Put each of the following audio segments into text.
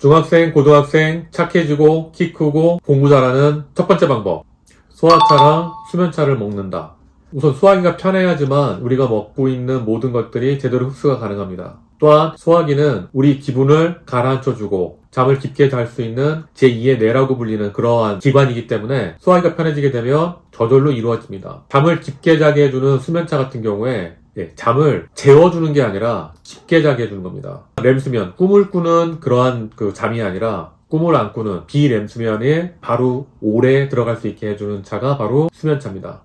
중학생, 고등학생 착해지고 키 크고 공부 잘하는 첫 번째 방법. 소화차랑 수면차를 먹는다. 우선 소화기가 편해야지만 우리가 먹고 있는 모든 것들이 제대로 흡수가 가능합니다. 또한 소화기는 우리 기분을 가라앉혀주고 잠을 깊게 잘 수 있는 제2의 뇌라고 불리는 그러한 기관이기 때문에 소화기가 편해지게 되면 저절로 이루어집니다. 잠을 깊게 자게 해주는 수면차 같은 경우에 잠을 재워주는 게 아니라 깊게 자게 해주는 겁니다. 렘수면, 꿈을 꾸는 그러한 잠이 아니라 꿈을 안 꾸는 비렘수면에 바로 오래 들어갈 수 있게 해주는 차가 바로 수면차입니다.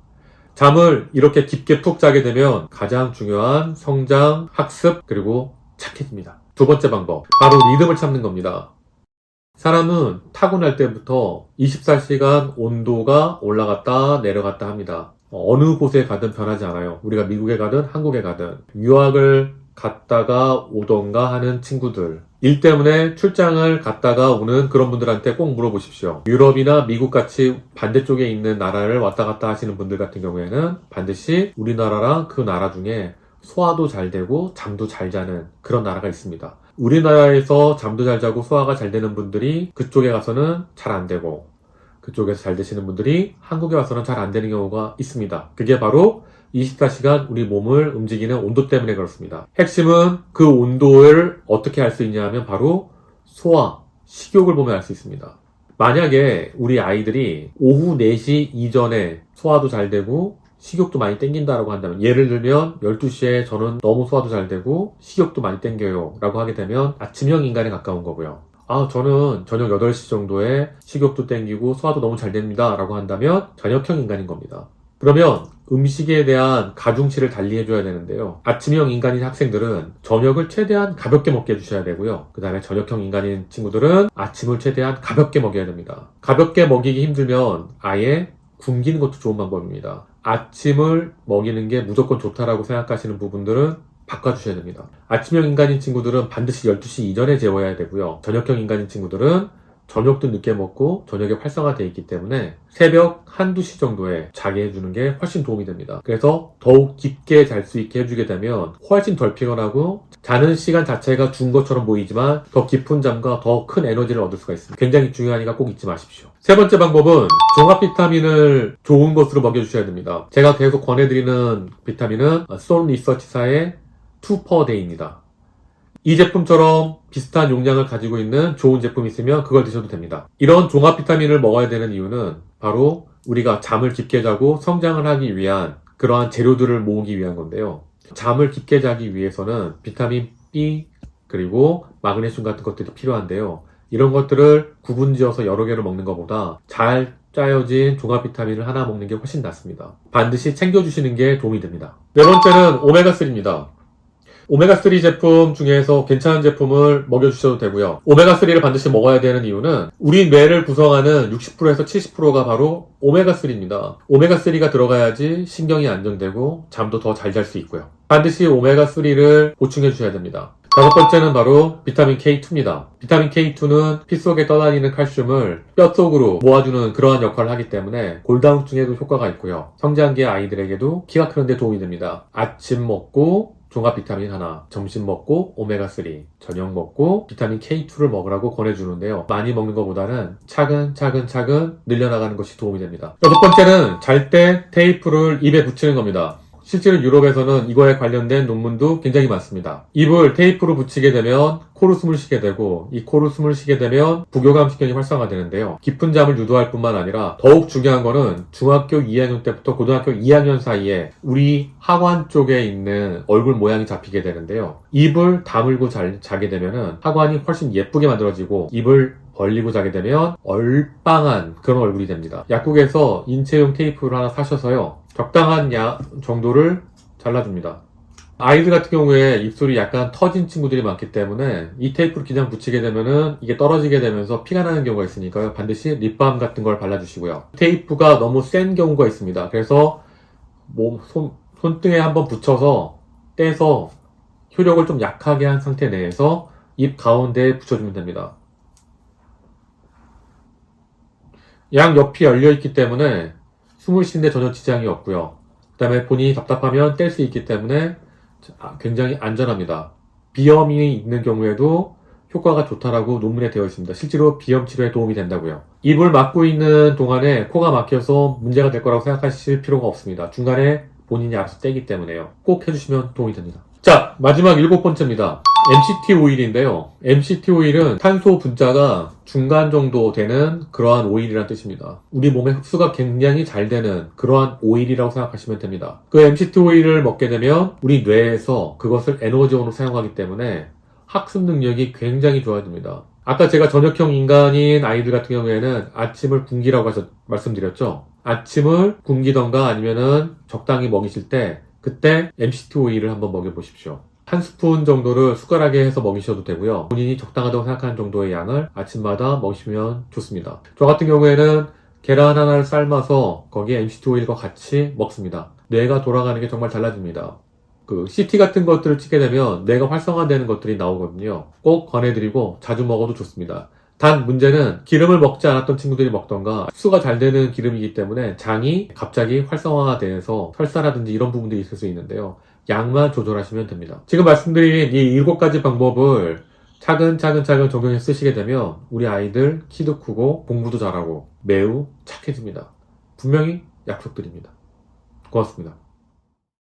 잠을 이렇게 깊게 푹 자게 되면 가장 중요한 성장, 학습, 그리고 착해집니다. 두 번째 방법, 바로 리듬을 찾는 겁니다. 사람은 타고날 때부터 24시간 온도가 올라갔다 내려갔다 합니다. 어느 곳에 가든 변하지 않아요. 우리가 미국에 가든 한국에 가든. 유학을 갔다가 오던가 하는 친구들, 일 때문에 출장을 갔다가 오는 그런 분들한테 꼭 물어보십시오. 유럽이나 미국같이 반대쪽에 있는 나라를 왔다 갔다 하시는 분들 같은 경우에는 반드시 우리나라랑 그 나라 중에 소화도 잘 되고 잠도 잘 자는 그런 나라가 있습니다. 우리나라에서 잠도 잘 자고 소화가 잘 되는 분들이 그쪽에 가서는 잘 안 되고, 그쪽에서 잘 되시는 분들이 한국에 와서는 잘 안 되는 경우가 있습니다. 그게 바로 24시간 우리 몸을 움직이는 온도 때문에 그렇습니다. 핵심은 그 온도를 어떻게 알 수 있냐 하면 바로 소화, 식욕을 보면 알 수 있습니다. 만약에 우리 아이들이 오후 4시 이전에 소화도 잘 되고 식욕도 많이 땡긴다라고 한다면, 예를 들면 12시에 저는 너무 소화도 잘 되고 식욕도 많이 땡겨요 라고 하게 되면 아침형 인간에 가까운 거고요. 저는 저녁 8시 정도에 식욕도 땡기고 소화도 너무 잘 됩니다 라고 한다면 저녁형 인간인 겁니다. 그러면 음식에 대한 가중치를 달리 해줘야 되는데요. 아침형 인간인 학생들은 저녁을 최대한 가볍게 먹게 해주셔야 되고요. 그 다음에 저녁형 인간인 친구들은 아침을 최대한 가볍게 먹여야 됩니다. 가볍게 먹이기 힘들면 아예 굶기는 것도 좋은 방법입니다. 아침을 먹이는 게 무조건 좋다라고 생각하시는 부분들은 바꿔주셔야 됩니다. 아침형 인간인 친구들은 반드시 12시 이전에 재워야 되고요. 저녁형 인간인 친구들은 저녁도 늦게 먹고 저녁에 활성화되어 있기 때문에 새벽 1, 2시 정도에 자게 해주는 게 훨씬 도움이 됩니다. 그래서 더욱 깊게 잘 수 있게 해주게 되면 훨씬 덜 피곤하고 자는 시간 자체가 준 것처럼 보이지만 더 깊은 잠과 더 큰 에너지를 얻을 수가 있습니다. 굉장히 중요하니까 꼭 잊지 마십시오. 세 번째 방법은 종합 비타민을 좋은 것으로 먹여주셔야 됩니다. 제가 계속 권해드리는 비타민은 쏜 리서치사의 2%day입니다. 이 제품처럼 비슷한 용량을 가지고 있는 좋은 제품이 있으면 그걸 드셔도 됩니다. 이런 종합 비타민을 먹어야 되는 이유는 바로 우리가 잠을 깊게 자고 성장을 하기 위한 그러한 재료들을 모으기 위한 건데요. 잠을 깊게 자기 위해서는 비타민 B 그리고 마그네슘 같은 것들이 필요한데요. 이런 것들을 구분지어서 여러 개를 먹는 것보다 잘 짜여진 종합 비타민을 하나 먹는 게 훨씬 낫습니다. 반드시 챙겨주시는 게 도움이 됩니다. 네 번째는 오메가3입니다. 오메가3 제품 중에서 괜찮은 제품을 먹여주셔도 되고요. 오메가3를 반드시 먹어야 되는 이유는 우리 뇌를 구성하는 60%에서 70%가 바로 오메가3입니다. 오메가3가 들어가야지 신경이 안정되고 잠도 더 잘 잘 수 있고요. 반드시 오메가3를 보충해 주셔야 됩니다. 다섯 번째는 바로 비타민 K2입니다. 비타민 K2는 피 속에 떠다니는 칼슘을 뼛속으로 모아주는 그러한 역할을 하기 때문에 골다공증에도 효과가 있고요. 성장기 아이들에게도 키가 크는데 도움이 됩니다. 아침 먹고 종합 비타민 하나, 점심 먹고 오메가3, 저녁 먹고 비타민 K2를 먹으라고 권해주는데요. 많이 먹는 것보다는 차근차근 늘려나가는 것이 도움이 됩니다. 여섯 번째는 잘 때 테이프를 입에 붙이는 겁니다. 실제로 유럽에서는 이거에 관련된 논문도 굉장히 많습니다. 입을 테이프로 붙이게 되면 코로 숨을 쉬게 되고, 이 코로 숨을 쉬게 되면 부교감신경이 활성화되는데요. 깊은 잠을 유도할 뿐만 아니라 더욱 중요한 거는 중학교 2학년 때부터 고등학교 2학년 사이에 우리 하관 쪽에 있는 얼굴 모양이 잡히게 되는데요. 입을 다물고 자게 되면은 하관이 훨씬 예쁘게 만들어지고, 입을 벌리고 자게 되면 얼빵한 그런 얼굴이 됩니다. 약국에서 인체용 테이프를 하나 사셔서요, 적당한 정도를 잘라줍니다. 아이들 같은 경우에 입술이 약간 터진 친구들이 많기 때문에 이 테이프를 그냥 붙이게 되면은 이게 떨어지게 되면서 피가 나는 경우가 있으니까요. 반드시 립밤 같은 걸 발라주시고요. 테이프가 너무 센 경우가 있습니다. 그래서 손등에 한번 붙여서 떼서 효력을 좀 약하게 한 상태 내에서 입 가운데에 붙여주면 됩니다. 양 옆이 열려있기 때문에 숨을 쉬는데 전혀 지장이 없고요. 그 다음에 본인이 답답하면 뗄 수 있기 때문에 굉장히 안전합니다. 비염이 있는 경우에도 효과가 좋다라고 논문에 되어 있습니다. 실제로 비염 치료에 도움이 된다고요. 입을 막고 있는 동안에 코가 막혀서 문제가 될 거라고 생각하실 필요가 없습니다. 중간에 본인이 알아서 떼기 때문에요. 꼭 해주시면 도움이 됩니다. 자, 마지막 7번째입니다. MCT 오일인데요. MCT 오일은 탄소 분자가 중간 정도 되는 그러한 오일이란 뜻입니다. 우리 몸에 흡수가 굉장히 잘 되는 그러한 오일이라고 생각하시면 됩니다. 그 MCT 오일을 먹게 되면 우리 뇌에서 그것을 에너지원으로 사용하기 때문에 학습 능력이 굉장히 좋아집니다. 아까 제가 저녁형 인간인 아이들 같은 경우에는 아침을 굶기라고 말씀드렸죠. 아침을 굶기던가 아니면은 적당히 먹이실 때 그때 MCT 오일을 한번 먹여보십시오. 한 스푼 정도를 숟가락에 해서 먹이셔도 되고요. 본인이 적당하다고 생각하는 정도의 양을 아침마다 먹이시면 좋습니다. 저 같은 경우에는 계란 하나를 삶아서 거기에 MCT 오일과 같이 먹습니다. 뇌가 돌아가는 게 정말 달라집니다. 그 CT 같은 것들을 찍게 되면 뇌가 활성화되는 것들이 나오거든요. 꼭 권해드리고 자주 먹어도 좋습니다. 단 문제는 기름을 먹지 않았던 친구들이 먹던가 흡수가 잘 되는 기름이기 때문에 장이 갑자기 활성화가 돼서 설사라든지 이런 부분들이 있을 수 있는데요. 양만 조절하시면 됩니다. 지금 말씀드린 이 7가지 방법을 차근차근 적용해 쓰시게 되면 우리 아이들 키도 크고 공부도 잘하고 매우 착해집니다. 분명히 약속드립니다. 고맙습니다.